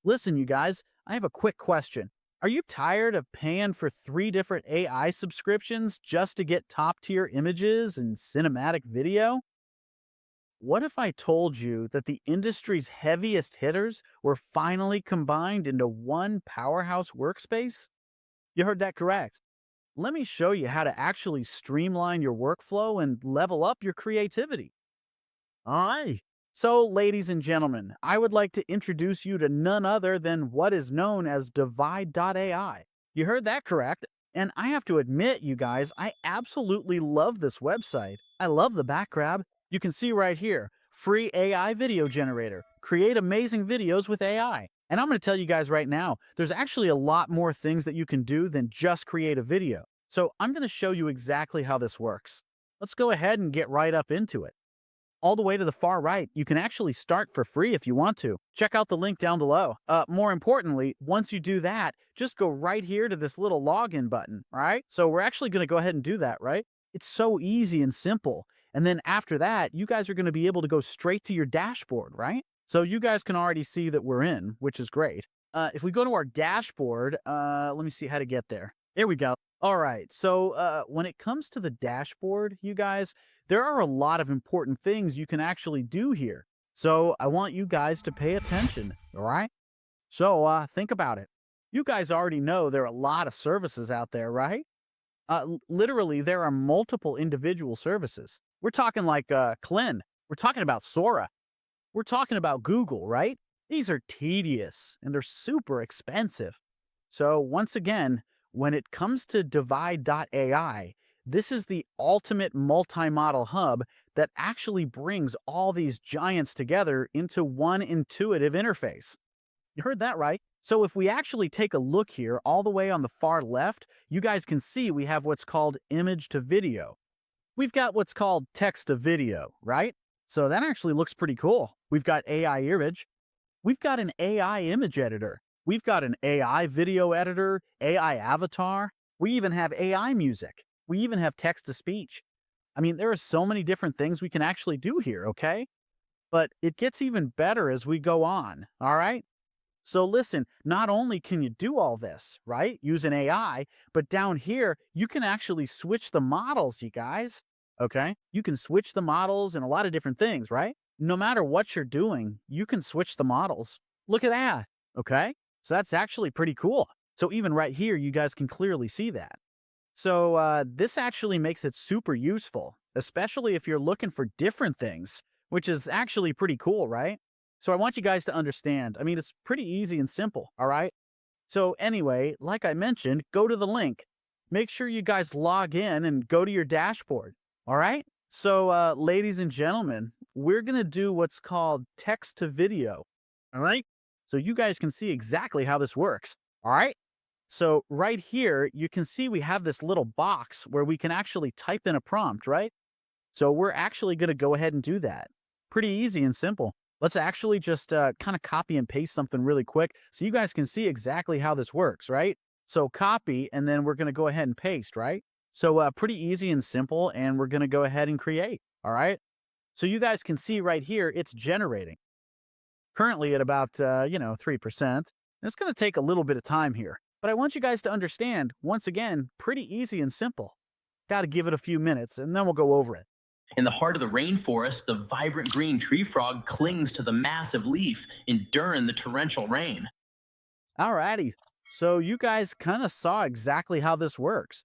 Listen, you guys, I have a quick question. Are you tired of paying for three different AI subscriptions just to get top tier images and cinematic video? What if I told you that the industry's heaviest hitters were finally combined into one powerhouse workspace? You heard that correct. Let me show you how to actually streamline your workflow and level up your creativity. All right. So, ladies and gentlemen, I would like to introduce you to none other than what is known as DeeVid AI. You heard that correct. And I have to admit, you guys, I absolutely love this website. I love the back grab. You can see right here free AI video generator. Create amazing videos with AI. And I'm going to tell you guys right now, there's actually a lot more things that you can do than just create a video. So, I'm going to show you exactly how this works. Let's go ahead and get right up into it. All the way to the far right, you can actually start for free if you want to. Check out the link down below. More importantly, once you do that, just go right here to this little login button, all right? So we're actually going to go ahead and do that, right? It's so easy and simple. And then after that, you guys are going to be able to go straight to your dashboard, right? So you guys can already see that we're in, which is great. If we go to our dashboard, let me see how to get there. There we go. All right. So when it comes to the dashboard, you guys, there are a lot of important things you can actually do here. So I want you guys to pay attention. All right. So think about it. You guys already know there are a lot of services out there, right? Literally, there are multiple individual services. We're talking like Kling. We're talking about Sora. We're talking about Google, right? These are tedious and they're super expensive. So once again, when it comes to DeeVid AI, this is the ultimate multi-model hub that actually brings all these giants together into one intuitive interface. You heard that right. So if we actually take a look here all the way on the far left, you guys can see we have what's called image to video. We've got what's called text to video, right? So that actually looks pretty cool. We've got AI image. We've got an AI image editor. We've got an AI video editor, AI avatar. We even have AI music. We even have text to speech. I mean, there are so many different things we can actually do here, okay? But it gets even better as we go on, all right? So listen, not only can you do all this, right, using AI, but down here, you can actually switch the models, you guys, okay? You can switch the models and a lot of different things, right? No matter what you're doing, you can switch the models. Look at that, okay? So that's actually pretty cool. So even right here, you guys can clearly see that. So this actually makes it super useful, especially if you're looking for different things, which is actually pretty cool, right? So I want you guys to understand. I mean, it's pretty easy and simple, all right? So anyway, like I mentioned, go to the link. Make sure you guys log in and go to your dashboard, all right? So ladies and gentlemen, we're going to do what's called text to video, all right? So you guys can see exactly how this works, all right? So right here, you can see we have this little box where we can actually type in a prompt, right? So we're actually going to go ahead and do that. Pretty easy and simple. Let's actually just kind of copy and paste something really quick so you guys can see exactly how this works, right? So copy, and then we're going to go ahead and paste, right? So pretty easy and simple, and we're going to go ahead and create, all right? So you guys can see right here, it's generating. Currently at about, 3%. It's going to take a little bit of time here. But I want you guys to understand, once again, pretty easy and simple. Got to give it a few minutes, and then we'll go over it. In the heart of the rainforest, the vibrant green tree frog clings to the massive leaf, enduring the torrential rain. Alrighty. So you guys kind of saw exactly how this works.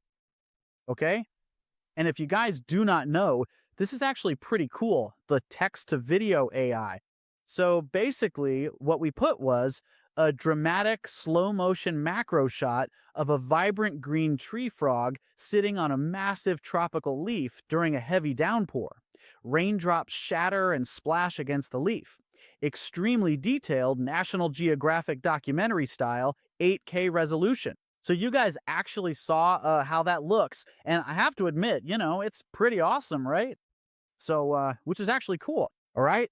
Okay? And if you guys do not know, this is actually pretty cool, the text to video AI. So basically, what we put was a dramatic slow motion macro shot of a vibrant green tree frog sitting on a massive tropical leaf during a heavy downpour. Raindrops shatter and splash against the leaf. Extremely detailed National Geographic documentary style 8K resolution. So you guys actually saw how that looks. And I have to admit, it's pretty awesome, right? So, which is actually cool, all right?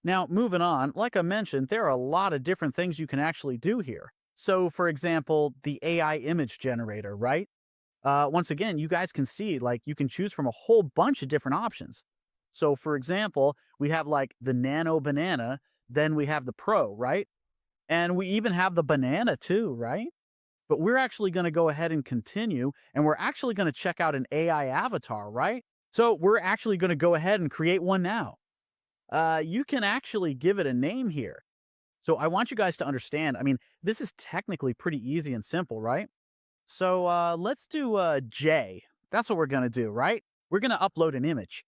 Now, moving on, like I mentioned, there are a lot of different things you can actually do here. So, for example, the AI image generator, right? Once again, you guys can see, like, you can choose from a whole bunch of different options. So, for example, we have, like, the Nano Banana, then we have the Pro, right? And we even have the banana too, right? But we're actually going to go ahead and continue, and we're actually going to check out an AI avatar, right? So we're actually going to go ahead and create one now. You can actually give it a name here. So I want you guys to understand, I mean, this is technically pretty easy and simple, right? So let's do J. That's what we're going to do, right? We're going to upload an image.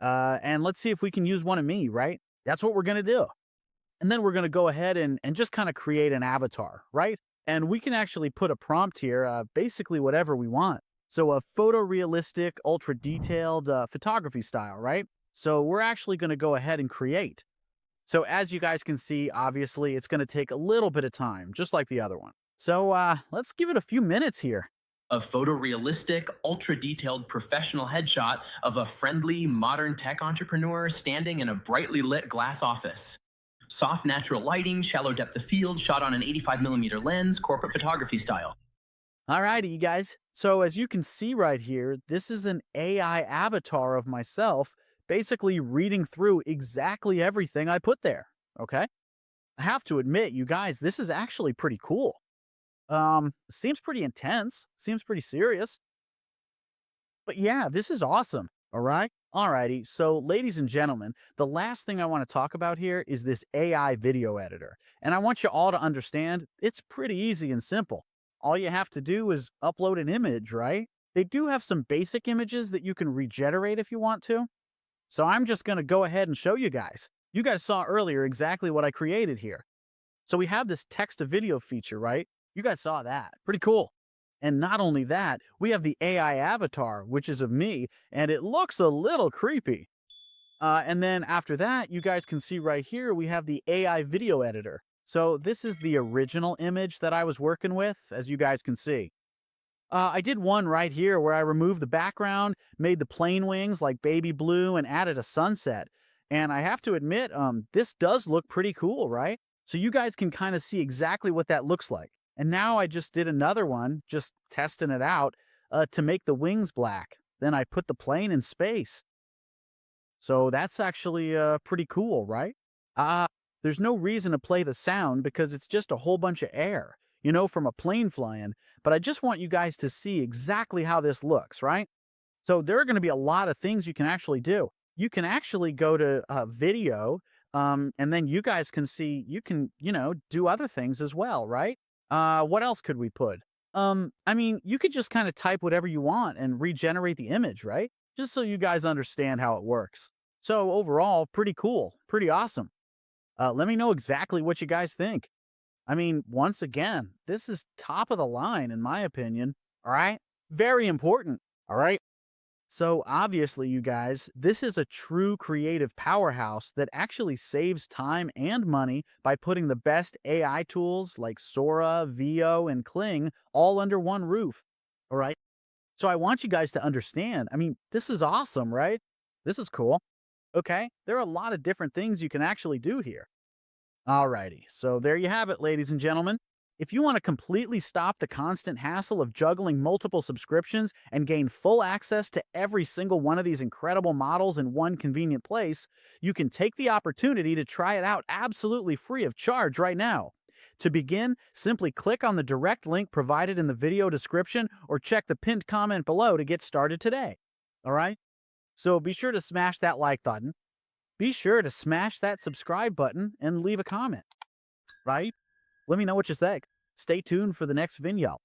And let's see if we can use one of me, right? That's what we're going to do. And then we're going to go ahead and just kind of create an avatar, right? And we can actually put a prompt here, basically whatever we want. So a photorealistic, ultra detailed photography style, right? So we're actually going to go ahead and create. So as you guys can see, obviously it's going to take a little bit of time, just like the other one. So let's give it a few minutes here. A photorealistic, ultra detailed professional headshot of a friendly, modern tech entrepreneur standing in a brightly lit glass office. Soft natural lighting, shallow depth of field, shot on an 85mm lens, corporate photography style. Alrighty, you guys. So as you can see right here, this is an AI avatar of myself, basically reading through exactly everything I put there. Okay? I have to admit, you guys, this is actually pretty cool. Seems pretty intense, seems pretty serious. But yeah, this is awesome. All right? Alrighty. So, ladies and gentlemen, the last thing I want to talk about here is this AI video editor. And I want you all to understand it's pretty easy and simple. All you have to do is upload an image, right? They do have some basic images that you can regenerate if you want to. So, I'm just going to go ahead and show you guys. You guys saw earlier exactly what I created here. So, we have this text to video feature, right? You guys saw that. Pretty cool. And not only that, we have the AI avatar, which is of me, and it looks a little creepy. And then after that, you guys can see right here, we have the AI video editor. So this is the original image that I was working with, as you guys can see. I did one right here where I removed the background, made the plane wings like baby blue, and added a sunset. And I have to admit, this does look pretty cool, right? So you guys can kind of see exactly what that looks like. And now I just did another one, just testing it out, to make the wings black. Then I put the plane in space. So that's actually pretty cool, right? There's no reason to play the sound because it's just a whole bunch of air, from a plane flying. But I just want you guys to see exactly how this looks, right? So there are going to be a lot of things you can actually do. You can actually go to video, and then you guys can see, you can, do other things as well, right? What else could we put? I mean, you could just kind of type whatever you want and regenerate the image, right? Just so you guys understand how it works. So overall, pretty cool, pretty awesome. Let me know exactly what you guys think. I mean, once again, this is top of the line in my opinion. All right. Very important. All right. So obviously, you guys, this is a true creative powerhouse that actually saves time and money by putting the best AI tools like Sora, VO, and Kling all under one roof. All right. So I want you guys to understand. I mean, this is awesome, right? This is cool. Okay. There are a lot of different things you can actually do here. Alrighty. So there you have it, ladies and gentlemen. If you want to completely stop the constant hassle of juggling multiple subscriptions and gain full access to every single one of these incredible models in one convenient place, you can take the opportunity to try it out absolutely free of charge right now. To begin, simply click on the direct link provided in the video description or check the pinned comment below to get started today. All right? So be sure to smash that like button. Be sure to smash that subscribe button and leave a comment. Right? Let me know what you think. Stay tuned for the next video.